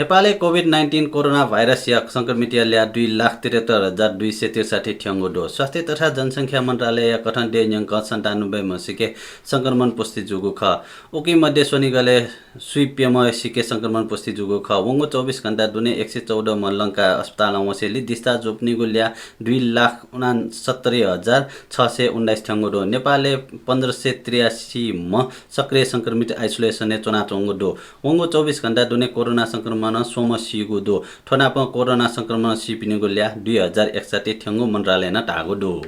नेपालले COVID-19 corona virus या संक्रमित ल्या 2,73,263 ठ्याङ्गो स्वास्थ्य तथा जनसङ्ख्या मन्त्रालय कथन डेन्यङ 97 मसिके संक्रमण पुष्टि जुगु ख उकी मध्ये सोनी गले सुइपियम सिके संक्रमण पुष्टि जुगु ख वंगो 24 घण्टा दुने 114 मल्लङका अस्पताल वसेली दिस्ता जोप्नीगु ल्या 2,69,619 ठ्याङ्गो नेपालले 1583 म सक्रिय संक्रमित आइसोलेसन चोनाचोङ्गो वंगो 24 घण्टा दुने कोरोना संक्रमण सोमसिगु ठोनाप कोरोना संक्रमण सिपिनिगु ल्या 2061 ठ्याङ्गो मन्त्रालय न टागो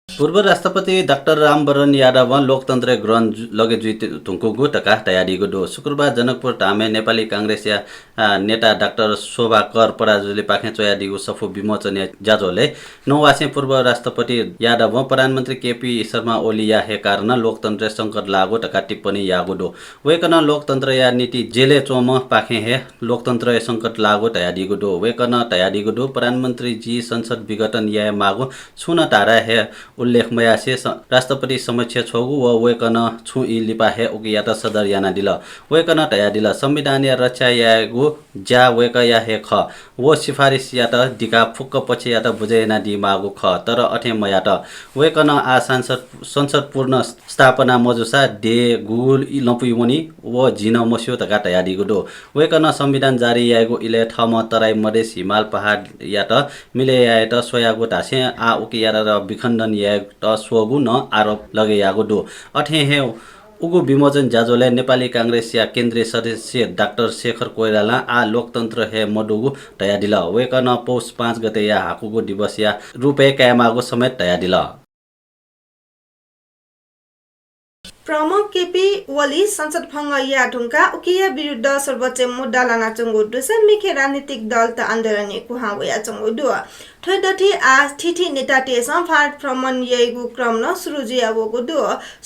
पूर्व राष्ट्रपति डाक्टर रामवरण यादव लोकतन्त्र ग्रहण लगे जुइ थुङ्कुगु टका तयारीगु शुक्रबार जनकपुर टामे नेपाली कांग्रेस या नेता डाक्टर शोभा कर पराजुले पाखे चोयादीगु सफु विमोचन जाजोले नौवासे पूर्व राष्ट्रपति यादव प्रधानमन्त्री केपी शर्मा ओली या हे कारण लोकतन्त्र संकट लागु टका टिप्पणी यागु वेकन लोकतन्त्र या नीति जेले चोम पाखे हे लोकतन्त्र संकट लागु तयारीगु वेकन तयारीगु प्रधानमन्त्री जी संसद विघटन या मागु छुन तारा हे उल्लेखमय से राष्ट्रपति समक्ष छोगु व वेकन छु इ लिपा हे उकियात सदर याना दिल वेकन तया दिल संविधान या रक्षा यागु ज्या वेक या हे ख वो सिफारिस या त दिका फुक्क पछि या त बुझेना दि मागु ख तर अठे मया त वेकन आ संसद पूर्ण स्थापना मजुसा दे गुल इ लपुइवनी व जिन मस्यो तका तया दिगु वेकन संविधान जारी यागु इले ठम तराई मधेस हिमाल पहाड या त मिले या त सोयागु तासे आ उकिया र विखण्डन या स्वगु न आरोप लगे यागो अठे हे उगु विमोचन जाजोले नेपाली कांग्रेस या केन्द्रीय सदस्य डाक्टर शेखर कोइराला आ लोकतन्त्र हे मडुगु तया दिल वेकन पौष 5 गते या हाकुगु दिवस या रुपे कायमागु समेत तया दिल प्रमुख केपी ओली संसद भङ्ग या ढुङ्गा उकिया विरुद्ध सर्वोच्च मुद्दा लाना चंगुडु समिखे राजनीतिक दल त आन्दोलन कुहा वया चंगुडु थैदथि आ थिथि नेता टेसा फाट भ्रमण येगु क्रम न सुरु जियावगु दु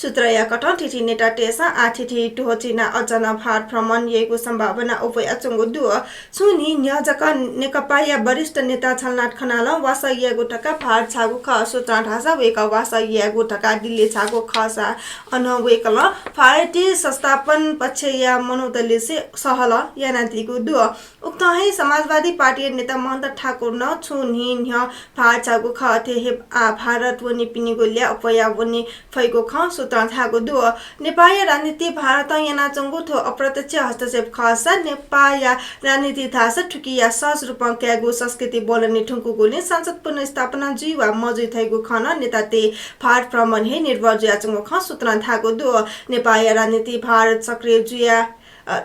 सूत्र या कठन थिथि नेता टेसा आ थिथि टुहचिना अचानक फाट भ्रमण येगु सम्भावना उपया चंगुडु सुनि न्याजक नेकपा या वरिष्ठ नेता छलनाथ खनाल वासा येगु टका फाट छागु ख सूत्र ढासा वेका वासा येगु टका दिल्ली छागु खसा अन वेकल फाइटी संस्थापन पक्ष या मनोदली से सहल या नातिगु दु उक्त है समाजवादी पार्टी नेता महन्त ठाकुर न छुनि फाचागु खथे हे भारत वनि पिनिगुल्या अपया वनि फैगु ख सूत्र थागु दु नेपाल राजनीति भारत याना चंगु थो अप्रत्यक्ष हस्तक्षेप खसा नेपाल या राजनीति थास ठुकिया सहज रूप क्यागु संस्कृति बोलने ठुंकु गुने संसद पुनर्स्थापना जुवा मजु थैगु खन नेता ते फाट प्रमाण हे निर्भर जुया चंगु ख सूत्र थागु दु नेपाल राजनीति भारत सक्रिय जुया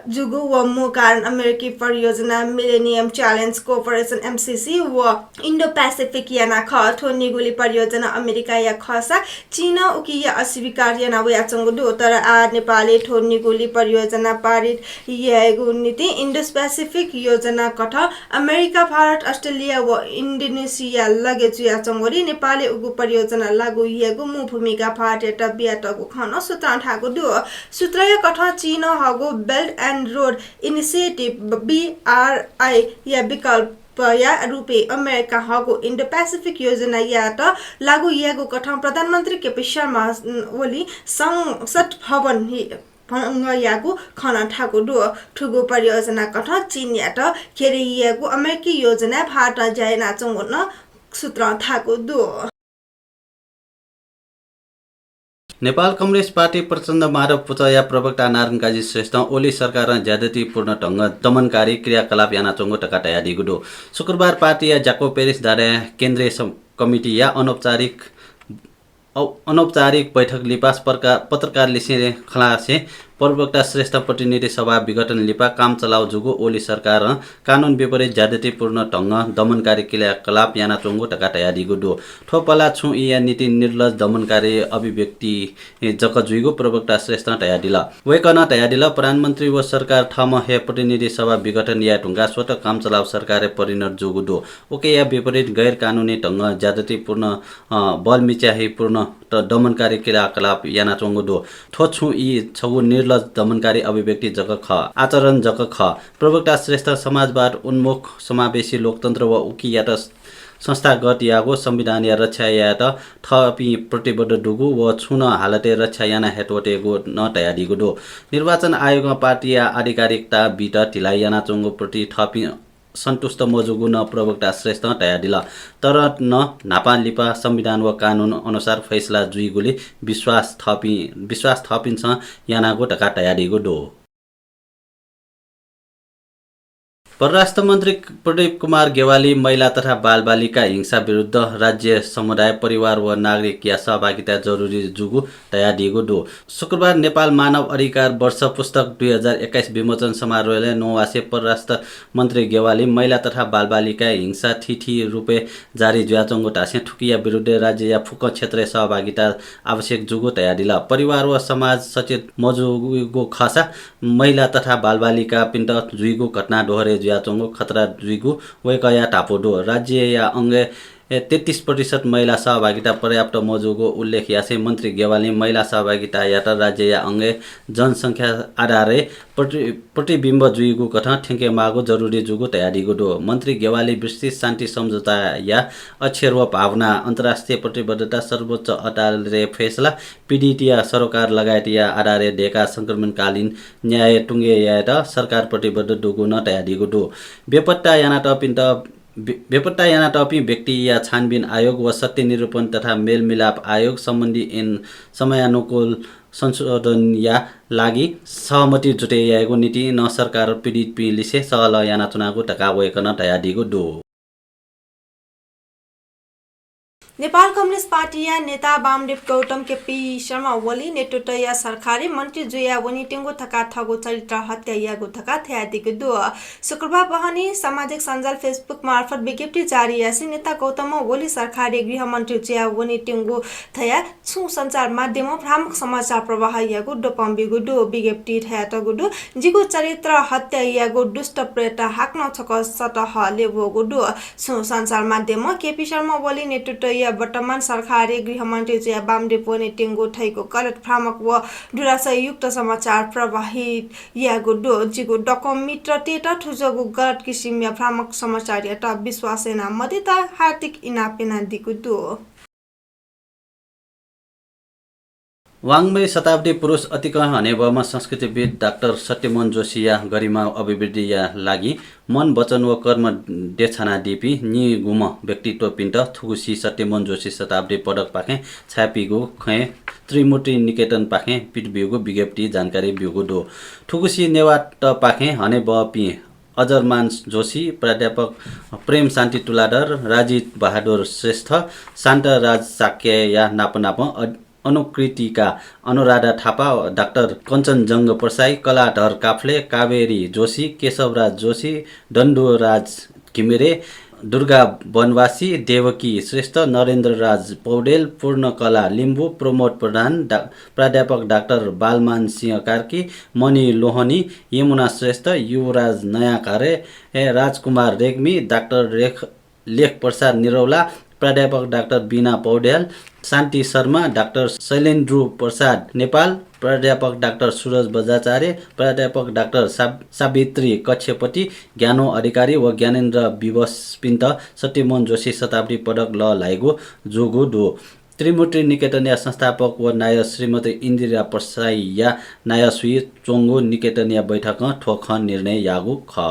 जुगु व मु कारण अमेरिकी परियोजना मिलेनियम च्यालेन्ज कोअपरेसन एमसीसी व इन्डो पेसिफिक याना ख थोनिगुली परियोजना अमेरिका या खसा चीन उकिया अस्वीकार याना वया चंगुदु तर आ नेपाली थोनिगुली परियोजना पारित यागु नीति इन्डो पेसिफिक योजना कठ अमेरिका भारत अस्ट्रेलिया व इन्डोनेसिया लगे जुया चंगोरी नेपाली उगु परियोजना लागु यागु मु भूमिका फाटेट बियाटगु खन सूत्र ठागु दु सूत्र या कठ चीन हगु belt and road initiative BRI या विकल्प या रूपे अमेरिका हगु इन्डो पेसिफिक योजना या त लागु यागु कठम प्रधानमन्त्री केपी शर्मा ओली संसद भवन भङ्ग यागु खन ठाकु दु ठुगु परियोजना कठ चीन या त खेरे यागु अमेरिकी योजना भारत जायना चंगुन सूत्र थाकु दु नेपाल कम्युनिस्ट पार्टी प्रचण्ड माधव पुचया प्रवक्ता नारायण काजी श्रेष्ठ ओली सरकार ज्यादतीपूर्ण ढङ्ग दमनकारी क्रियाकलाप याना चंगो टका तयारीगु शुक्रबार पार्टी या जाको पेरिस धारे केन्द्रीय कमिटी या अनौपचारिक बैठक लिपास पत्रकार लिसे खलासे प्रवक्ता श्रेष्ठ प्रतिनिधि सभा विघटन लिपा काम चलाउ जुगु ओली सरकार कानुन विपरीत ज्यादतीपूर्ण ढङ्ग दमनकारी क्रियाकलाप याना चोङ्गो टका तयारीगु ठोपला छु या नीति निर्लज दमनकारी अभिव्यक्ति जक जुइगु प्रवक्ता श्रेष्ठ तयादिल वेकन तयादिल प्रधानमन्त्री व सरकार ठम हे प्रतिनिधि सभा विघटन या ढुङ्गा स्वत काम चलाउ सरकार परिणत जुगु ओके या विपरीत गैर कानुनी ढङ्ग ज्यादतीपूर्ण बल मिच्याहीपूर्ण दमनकारी क्रियाकलाप याना चोङ्गो ठो छु यी छगु निर्लज दमनकारी अभिव्यक्ति जग ख आचरण जग ख प्रवक्ता श्रेष्ठ समाजवाद उन्मुख समावेशी लोकतन्त्र व उकियात संस्थागत यागो संविधान या रक्षा यात थपि प्रतिबद्ध डुगु व छुन हालते रक्षा याना हेटवटेगो न तयारीगो दो निर्वाचन आयोगमा पार्टी या आधिकारिकता बिट ढिलाइ याना चोङ्गो प्रति थपि सन्तुष्ट मजुगु न प्रवक्ता श्रेष्ठ तयारीला तर न नापा लिपा संविधान व कानुन अनुसार फैसला जुइगुले विश्वास थपिन्छ यानागो टका तयारीगो दो परराष्ट्र मन्त्री प्रदीप कुमार गेवाली महिला तथा बालबालिका हिंसा विरुद्ध राज्य समुदाय परिवार व नागरिक सहभागिता जरुरी जुगु तयारीगो दो शुक्रबार नेपाल मानव अधिकार वर्ष पुस्तक 2021 विमोचन समारोहले नौवासे परराष्ट्र मन्त्री गेवाली महिला तथा बालबालिका हिंसा थिथि रूपे जारी ज्याचोङ्गो टासे ठुकिया विरुद्ध राज्य या फुक क्षेत्रीय सहभागिता आवश्यक जुगु तयारीला परिवार व समाज सचेत मजुगो खसा महिला तथा बालबालिका पिण्ड जुइगो घटना दोहोरे ज्याचोङ्गो खतरा जुइगु वेकया टापोडो राज्य या अंगे 33% महिला सहभागिता पर्याप्त मजुगो उल्लेख यासे मन्त्री गेवाली महिला सहभागिता यात राज्य या अंगे जनसङ्ख्या आधारे प्रतिबिम्ब जुइगु कथा ठेङ्के मागो जरुरी जुगु तयारीगो दो मन्त्री गेवाली विस्तृत शान्ति सम्झौता या अक्षर व भावना अन्तर्राष्ट्रिय प्रतिबद्धता सर्वोच्च अदालतले फैसला पीडित या सरकार लगायत या आधारे ढेका संक्रमणकालीन न्याय टुङ्गे यात सरकार प्रतिबद्ध दुगु न तयारीगो दो बेपत्ता याना टपी व्यक्ति या छानबिन आयोग व सत्य निरूपण तथा मेलमिलाप आयोग सम्बन्धी समयानुकूल संशोधन या लागि सहमति जुटेको नीति न सरकार पीडित पिलिसे सहल याना चुनावको टका वेकन तयारीगो दो नेपाल कम्युनिस्ट पार्टी या नेता वामदेव गौतम केपी शर्मा ओली नेतृत्व या सरकारी मंत्री जुया वनिटेंगो थका थगो चरित्र हत्या यागो थका थ्यादिगो दो शुक्रबार बहनी सामाजिक सञ्जाल फेसबुक मार्फत विज्ञप्ति जारी यासी नेता गौतम ओली सरकारी गृह मन्त्री जुया वनिटेंगो थया छु सञ्चार माध्यम प्रमुख समाचार प्रवाह यागो डोपम्बिगो दो विज्ञप्ति थया तगो दो जिगो चरित्र हत्या यागो दुष्ट प्रेत हाक्न छक सतह लेबोगो दो छु सञ्चार माध्यम केपी शर्मा ओली नेतृत्व वर्तमान सरकारी गृहमन्त्री जिया वामदेव वनिटेंगो थैको गलत भ्रामक व दुराशयुक्त समाचार प्रवाहित यागो दो जिगो डकमित्र तेटा ठुजगो गलत किसिम या भ्रामक समाचार या विश्वासेना मदिता हार्दिक इनापेना दिगो दो वाङ्मय शताब्दी पुरुष अतिकय हनेबमा संस्कृतिविद डाक्टर सत्यमोहन जोशी या गरिमा अभिवृद्धि या लागि मन वचन व कर्म देछना दिपी नि गुम व्यक्तित्व पिण्ड थुगुसी सत्यमोहन जोशी शताब्दी पदक पाखे छापीगो खे त्रिमूर्ति निकेतन पाखे पिटबिगो विज्ञप्ति जानकारी बिगो दो थुगुसी नेवाट पाखे हने बपी अजरमान जोशी प्राध्यापक प्रेम शान्ति तुलाधर राजीव बहादुर श्रेष्ठ शान्त राज साक्य या नाप अनुकृतिका अनुराधा थापा डाक्टर कञ्चनजङ्ग प्रसाई कलाधर काफ्ले कावेरी जोशी केशवराज जोशी दण्डुराज घिमिरे दुर्गा वनवासी देवकी श्रेष्ठ नरेन्द्र राज पौडेल पूर्णकला लिम्बू प्रमोद प्रधान प्राध्यापक डाक्टर बालमान सिंह कार्की मणि लोहनी यमुना श्रेष्ठ युवराज नयाँ कार्य राजकुमार रेग्मी डाक्टर लेख प्रसाद निरौला प्राध्यापक डाक्टर बीना पौडेल शान्ति शर्मा डाक्टर शैलेन्द्र प्रसाद नेपाल प्राध्यापक डाक्टर सुरज बजाचार्य प्राध्यापक डाक्टर सावित्री कक्षपति ज्ञानो अधिकारी व ज्ञानेन्द्र विवस्पिन्त सत्यमोहन जोशी शताब्दी पदक ल लाइगो जोगो दो त्रिमूर्ति निकेतन या संस्थापक व नाय श्रीमती इन्दिरा प्रसाई या नाय सुई चोङ्गो निकेतन या बैठक ठोख निर्णय यागो ख